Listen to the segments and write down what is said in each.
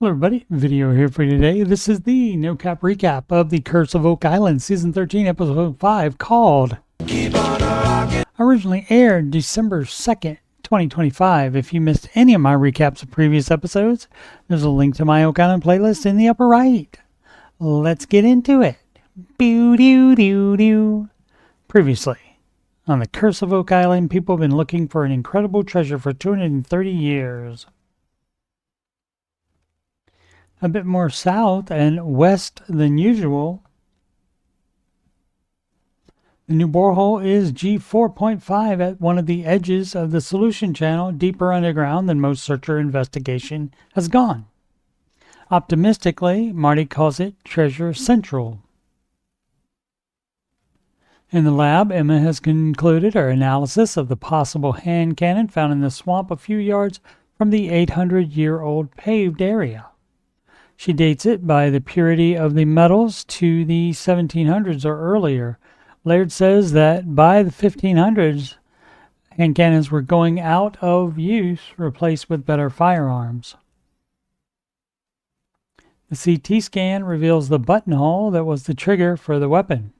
Hello everybody, video here for you today. This is the no cap recap of the Curse of Oak Island season 13 episode 5 called originally aired December 2nd, 2025. If you missed any of my recaps of previous episodes, there's a link to my Oak Island playlist in the upper right. Let's get into it. Previously on the Curse of Oak Island, people have been looking for an incredible treasure for 230 years. A bit more south and west than usual. The new borehole is G4.5 at one of the edges of the solution channel, deeper underground than most searcher investigation has gone. Optimistically, Marty calls it Treasure Central. In the lab, Emma has concluded her analysis of the possible hand cannon found in the swamp a few yards from the 800-year-old paved area. She dates it by the purity of the metals to the 1700s or earlier. Laird says that by the 1500s, hand cannons were going out of use, replaced with better firearms. The CT scan reveals the buttonhole that was the trigger for the weapon.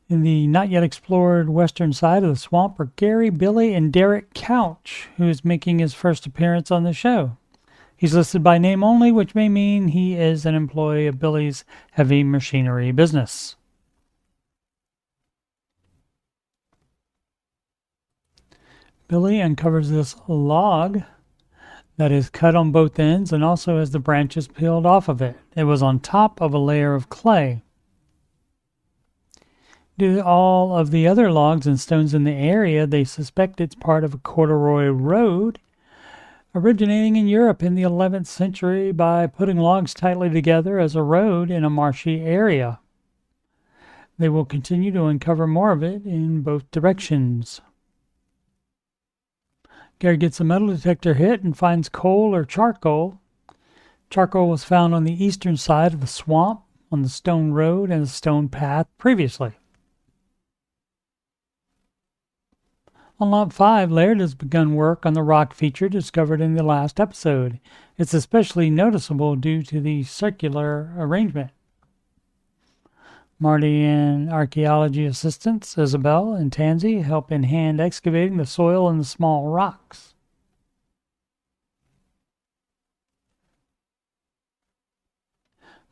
In the not yet explored western side of the swamp are Gary, Billy, and Derek Couch, who is making his first appearance on the show. He's listed by name only, which may mean he is an employee of Billy's heavy machinery business. Billy uncovers this log that is cut on both ends and also has the branches peeled off of it. It was on top of a layer of clay. Due to all of the other logs and stones in the area, they suspect it's part of a corduroy road originating in Europe in the 11th century by putting logs tightly together as a road in a marshy area. They will continue to uncover more of it in both directions. Gary gets a metal detector hit and finds coal or charcoal. Charcoal was found on the eastern side of the swamp on the stone road and the stone path previously. On Lot 5, Laird has begun work on the rock feature discovered in the last episode. It's especially noticeable due to the circular arrangement. Marty and archaeology assistants Isabel and Tansy help in hand excavating the soil and the small rocks.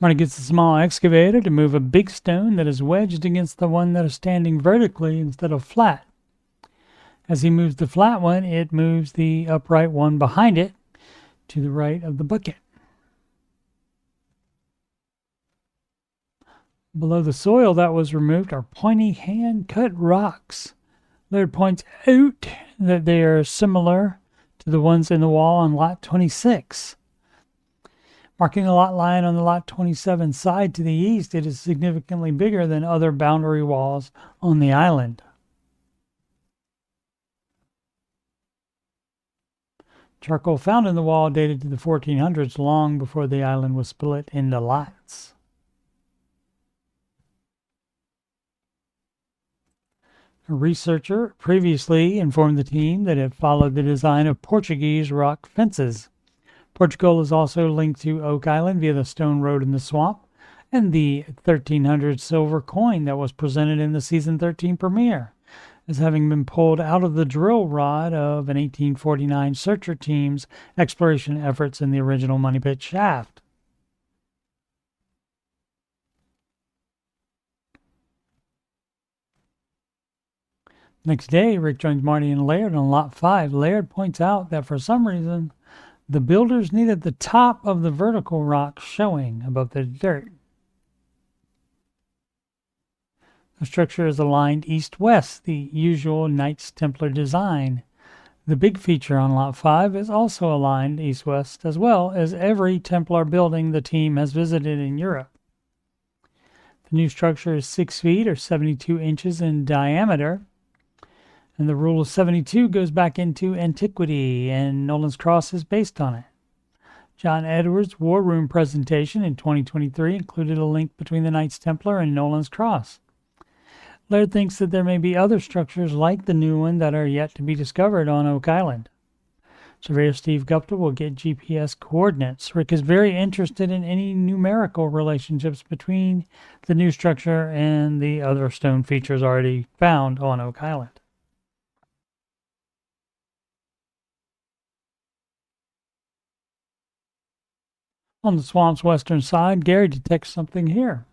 Marty gets a small excavator to move a big stone that is wedged against the one that is standing vertically instead of flat. As he moves the flat one, it moves the upright one behind it to the right of the bucket. Below the soil that was removed are pointy hand-cut rocks. Laird points out that they are similar to the ones in the wall on Lot 26. Marking the lot line on the Lot 27 side to the east, it is significantly bigger than other boundary walls on the island. Charcoal found in the wall dated to the 1400s, long before the island was split into lots. A researcher previously informed the team that it followed the design of Portuguese rock fences. Portugal is also linked to Oak Island via the stone road in the swamp and the 1300 silver coin that was presented in the season 13 premiere as having been pulled out of the drill rod of an 1849 searcher team's exploration efforts in the original Money Pit shaft. Next day, Rick joins Marty and Laird on Lot 5. Laird points out that for some reason, the builders needed the top of the vertical rock showing above the dirt. The structure is aligned east-west, the usual Knights Templar design. The big feature on Lot 5 is also aligned east-west, as well as every Templar building the team has visited in Europe. The new structure is 6 feet or 72 inches in diameter, and the rule of 72 goes back into antiquity, and Nolan's Cross is based on it. John Edwards' War Room presentation in 2023 included a link between the Knights Templar and Nolan's Cross. Laird thinks that there may be other structures like the new one that are yet to be discovered on Oak Island. Surveyor Steve Gupta will get GPS coordinates. Rick is very interested in any numerical relationships between the new structure and the other stone features already found on Oak Island. On the swamp's western side, Gary detects something here.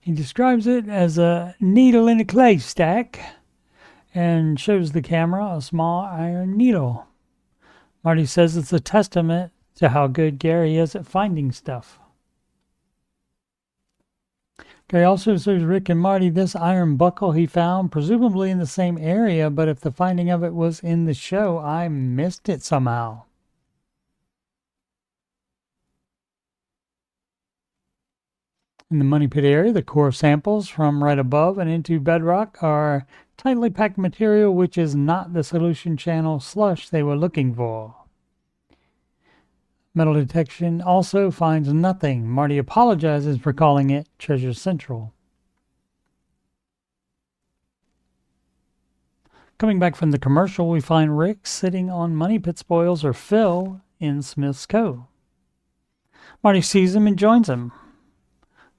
He describes it as a needle in a clay stack and shows the camera a small iron needle. Marty says it's a testament to how good Gary is at finding stuff. Gary also shows Rick and Marty this iron buckle he found, presumably in the same area, but if the finding of it was in the show, I missed it somehow. In the money pit area, the core samples from right above and into bedrock are tightly packed material which is not the solution channel slush they were looking for. Metal detection also finds nothing. Marty apologizes for calling it Treasure Central. Coming back from the commercial, we find Rick sitting on money pit spoils, or Phil, in Smith's Cove. Marty sees him and joins him.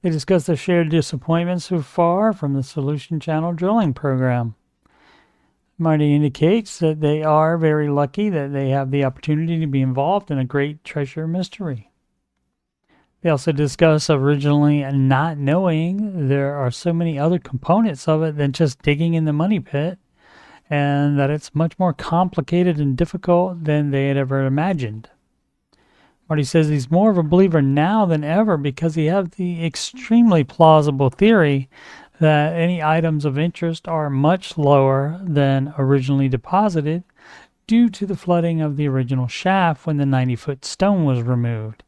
They discuss their shared disappointment so far from the Solution Channel drilling program. Marty indicates that they are very lucky that they have the opportunity to be involved in a great treasure mystery. They also discuss originally not knowing there are so many other components of it than just digging in the money pit, and that it's much more complicated and difficult than they had ever imagined. Marty says he's more of a believer now than ever because he has the extremely plausible theory that any items of interest are much lower than originally deposited due to the flooding of the original shaft when the 90-foot stone was removed,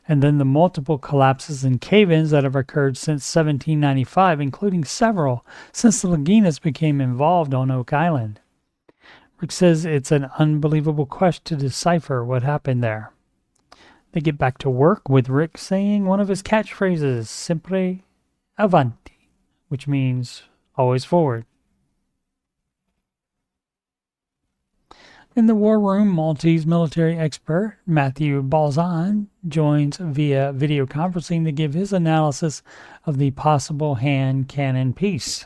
and then the multiple collapses and cave-ins that have occurred since 1795, including several since the Laginas became involved on Oak Island. Rick says it's an unbelievable quest to decipher what happened there. They get back to work with Rick saying one of his catchphrases, Sempre Avanti, which means always forward. In the war room, Maltese military expert Matthew Balzan joins via video conferencing to give his analysis of the possible hand cannon piece.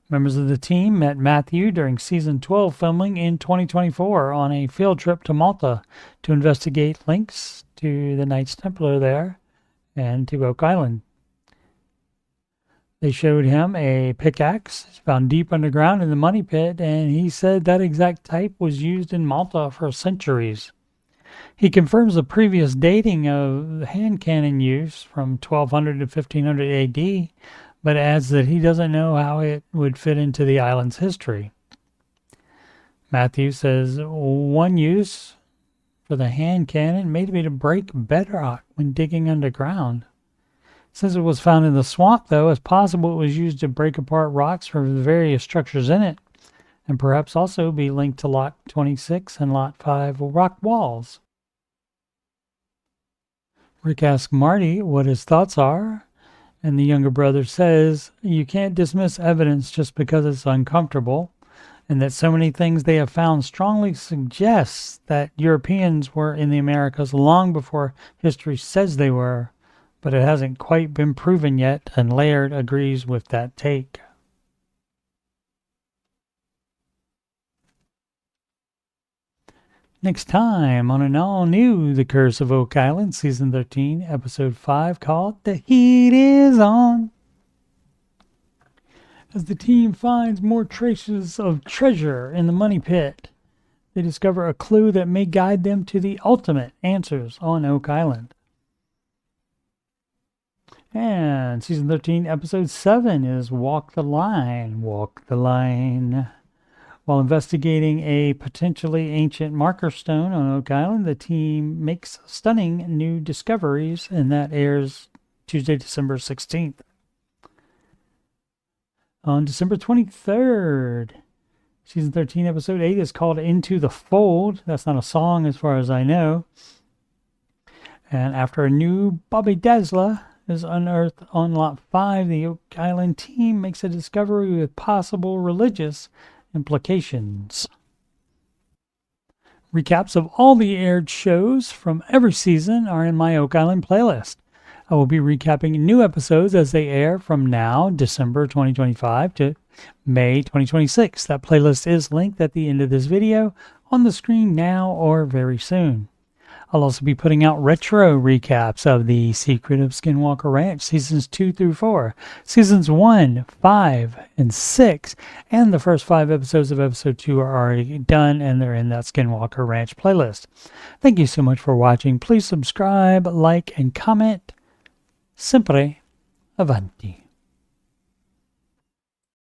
Members of the team met Matthew during Season 12 filming in 2024 on a field trip to Malta to investigate links to the Knights Templar there and to Oak Island. They showed him a pickaxe found deep underground in the money pit, and he said that exact type was used in Malta for centuries. He confirms the previous dating of the hand cannon use from 1200 to 1500 AD, but adds that he doesn't know how it would fit into the island's history. Matthew says one use for the hand cannon may be to break bedrock when digging underground. Since it was found in the swamp, though, it's possible it was used to break apart rocks from the various structures in it, and perhaps also be linked to Lot 26 and Lot 5 rock walls. Rick asks Marty what his thoughts are, and the younger brother says you can't dismiss evidence just because it's uncomfortable, and that so many things they have found strongly suggests that Europeans were in the Americas long before history says they were, but it hasn't quite been proven yet, and Laird agrees with that take. Next time on an all-new The Curse of Oak Island, Season 13, Episode 5, called The Heat Is On. As the team finds more traces of treasure in the money pit, they discover a clue that may guide them to the ultimate answers on Oak Island. And Season 13, Episode 7 is Walk the Line. Walk the Line. While investigating a potentially ancient marker stone on Oak Island, the team makes stunning new discoveries, and that airs Tuesday, December 16th. On December 23rd, Season 13, Episode 8 is called Into the Fold. That's not a song as far as I know. And after a new Bobby Dazzler is unearthed on Lot 5, the Oak Island team makes a discovery with possible religious implications. Recaps of all the aired shows from every season are in my Oak Island playlist. I will be recapping new episodes as they air from now, December 2025, to May 2026. That playlist is linked at the end of this video, on the screen now or very soon. I'll also be putting out retro recaps of The Secret of Skinwalker Ranch, Seasons 2 through 4, Seasons 1, 5, and 6, and the first 5 episodes of Episode 2 are already done, and they're in that Skinwalker Ranch playlist. Thank you so much for watching. Please subscribe, like, and comment. Sempre avanti.